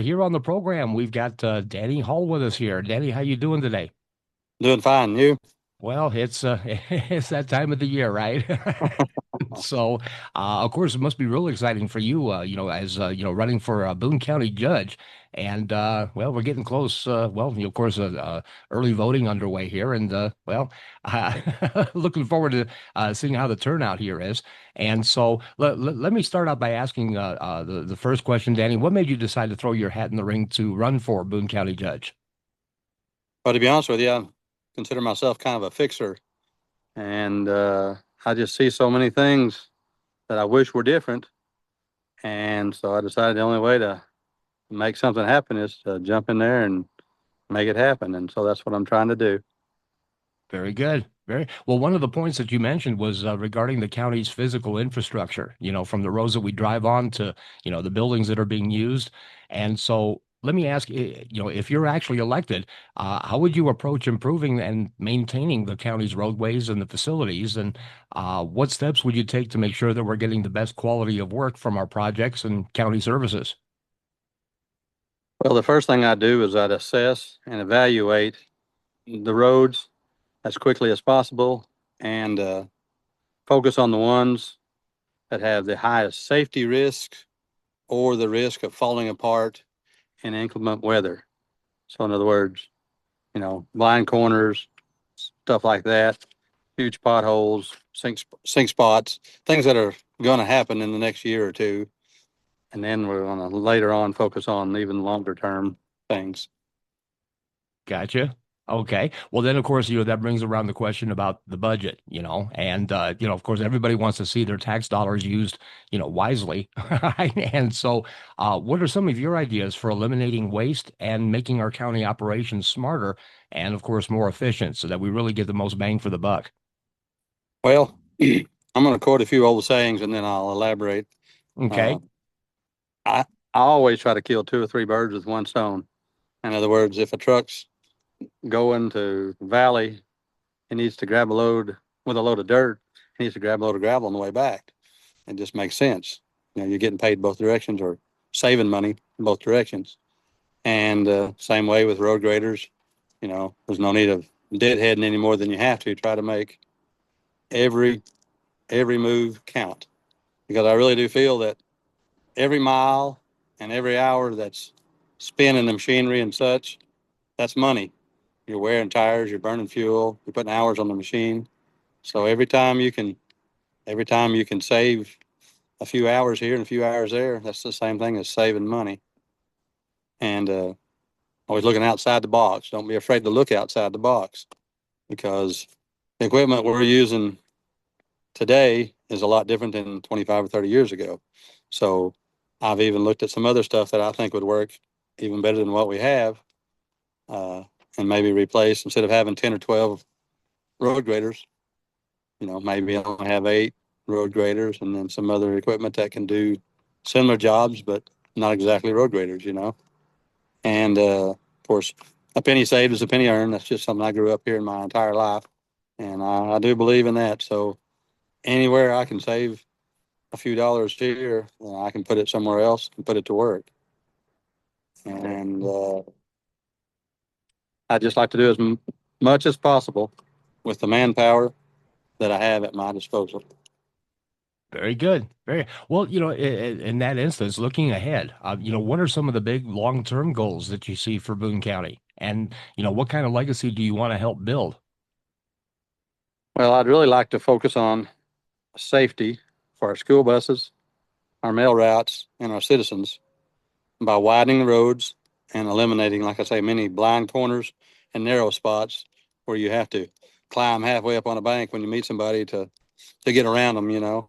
here on the program, we've got Danny Hall with us here. Danny, how you doing today? Doing fine. You? Well, it's it's that time of the year, right? So, of course, it must be real exciting for you, as running for a Boone County judge. And well, we're getting close. Of course, early voting underway here, and looking forward to seeing how the turnout here is. And so, let me start out by asking the first question, Danny. What made you decide to throw your hat in the ring to run for Boone County judge? Well, to be honest with you, I consider myself kind of a fixer, and I just see so many things that I wish were different, and so I decided the only way to make something happen is to jump in there and make it happen, and so that's what I'm trying to do. Very good. Very well. One of the points that you mentioned was regarding the county's physical infrastructure, from the roads that we drive on to, the buildings that are being used. And so let me ask, if you're actually elected, how would you approach improving and maintaining the county's roadways and the facilities? And what steps would you take to make sure that we're getting the best quality of work from our projects and county services? Well, the first thing I do is I'd assess and evaluate the roads as quickly as possible and focus on the ones that have the highest safety risk or the risk of falling apart in inclement weather. So, in other words, blind corners, stuff like that, huge potholes, sink spots, things that are going to happen in the next year or two. And then we're going to later on focus on even longer term things. Gotcha. Okay. Well, then, of course, that brings around the question about the budget, and, of course, everybody wants to see their tax dollars used, wisely. Right? And so, what are some of your ideas for eliminating waste and making our county operations smarter and, of course, more efficient so that we really get the most bang for the buck? Well, I'm going to quote a few old sayings and then I'll elaborate. Uh, Okay. I, I always try to kill two or three birds with one stone. In other words, if a truck's going to Valley, it needs to grab a load with a load of dirt. It needs to grab a load of gravel on the way back. It just makes sense. You're getting paid both directions or saving money in both directions. And same way with road graders. There's no need of deadheading any more than you have to. Try to make every every move count because I really do feel that every mile and every hour that's spent in the machinery and such, that's money. You're wearing tires, you're burning fuel, you're putting hours on the machine. So every time you can save a few hours here and a few hours there, that's the same thing as saving money. And always looking outside the box. Don't be afraid to look outside the box because the equipment we're using today is a lot different than 25 or 30 years ago. So I've even looked at some other stuff that I think would work even better than what we have, uh, and maybe replace instead of having 10 or 12 road graders, maybe only have 8 road graders and then some other equipment that can do similar jobs, but not exactly road graders. And of course, a penny saved is a penny earned. That's just something I grew up here in my entire life. And I do believe in that. So anywhere I can save a few dollars here, I can put it somewhere else and put it to work. And I just like to do as much as possible with the manpower that I have at my disposal. Very good. Very well. In that instance, looking ahead, what are some of the big long-term goals that you see for Boone County? And, what kind of legacy do you want to help build? Well, I'd really like to focus on safety for our school buses, our mail routes, and our citizens by widening the roads and eliminating, like I say, many blind corners and narrow spots where you have to climb halfway up on a bank when you meet somebody to get around them.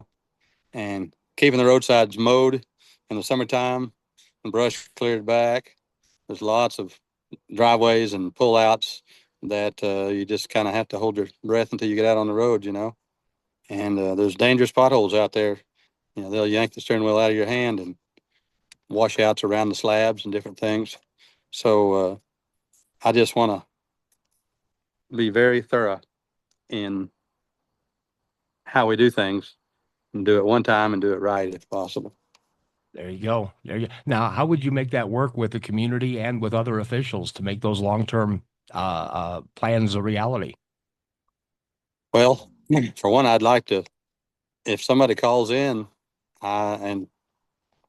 And keeping the roadsides mowed in the summertime and brush cleared back. There's lots of driveways and pullouts that you just kind of have to hold your breath until you get out on the road. And there's dangerous potholes out there. They'll yank the steering wheel out of your hand and washouts around the slabs and different things. So I just want to be very thorough in how we do things and do it one time and do it right if possible. There you go. There you go. Now, how would you make that work with the community and with other officials to make those long-term plans a reality? Well, for one, I'd like to, if somebody calls in, and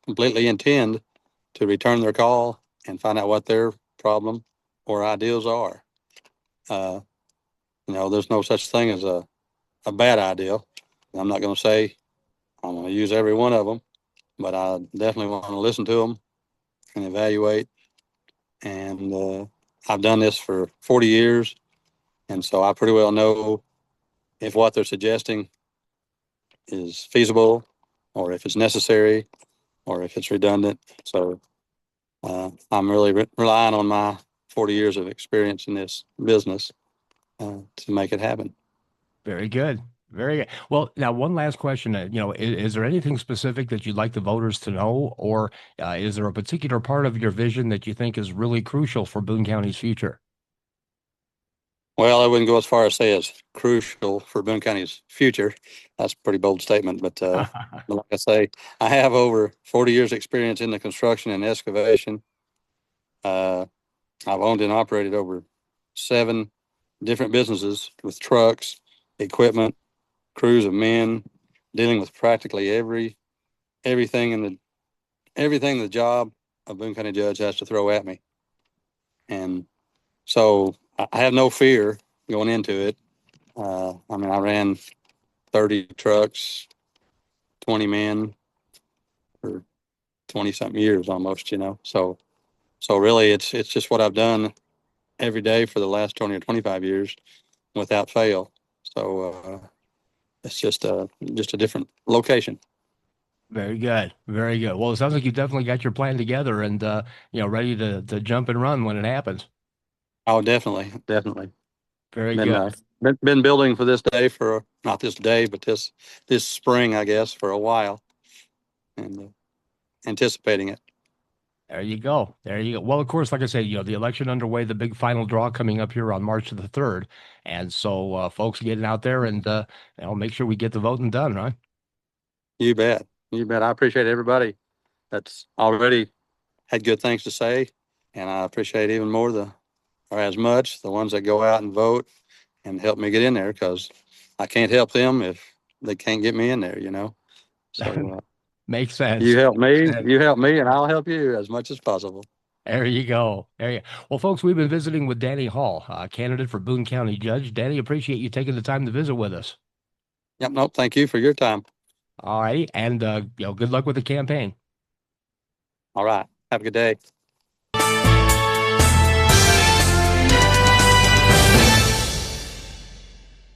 completely intend to return their call and find out what their problem or ideals are. Uh, there's no such thing as a bad idea. I'm not going to say I'm going to use every one of them, but I definitely want to listen to them and evaluate. And I've done this for 40 years, and so I pretty well know if what they're suggesting is feasible, or if it's necessary, or if it's redundant. So I'm really relying on my 40 years of experience in this business to make it happen. Very good. Very good. Well, now one last question. Is there anything specific that you'd like the voters to know, or is there a particular part of your vision that you think is really crucial for Boone County's future? Well, I wouldn't go as far as say it's crucial for Boone County's future. That's a pretty bold statement, but like I say, I have over 40 years experience in the construction and excavation. Uh, I've owned and operated over 7 different businesses with trucks, equipment, crews of men, dealing with practically everything everything the job of Boone County judge has to throw at me. And so I have no fear going into it. I ran 30 trucks, 20 men for 20 something years almost. So really it's just what I've done every day for the last 20 or 25 years without fail. So it's just a different location. Very good. Very good. Well, it sounds like you've definitely got your plan together and ready to jump and run when it happens. Oh, definitely, definitely. Very Been good. been building for this day for not this day, but this spring, I guess, for a while, and anticipating it. There you go. There you go. Well, of course, like I said, the election underway, the big final draw coming up here on March the 3rd. And so folks getting out there and make sure we get the voting done, right? You bet. You bet. I appreciate everybody that's already had good things to say, and I appreciate even more or as much, the ones that go out and vote and help me get in there, because I can't help them if they can't get me in there. So Makes sense. Makes sense. you help me, and I'll help you as much as possible. There you go. There you Well, folks, we've been visiting with Danny Hall, candidate for Boone County Judge. Danny, appreciate you taking the time to visit with us. Yep. Nope. Thank you for your time. All right. And good luck with the campaign. All right. Have a good day.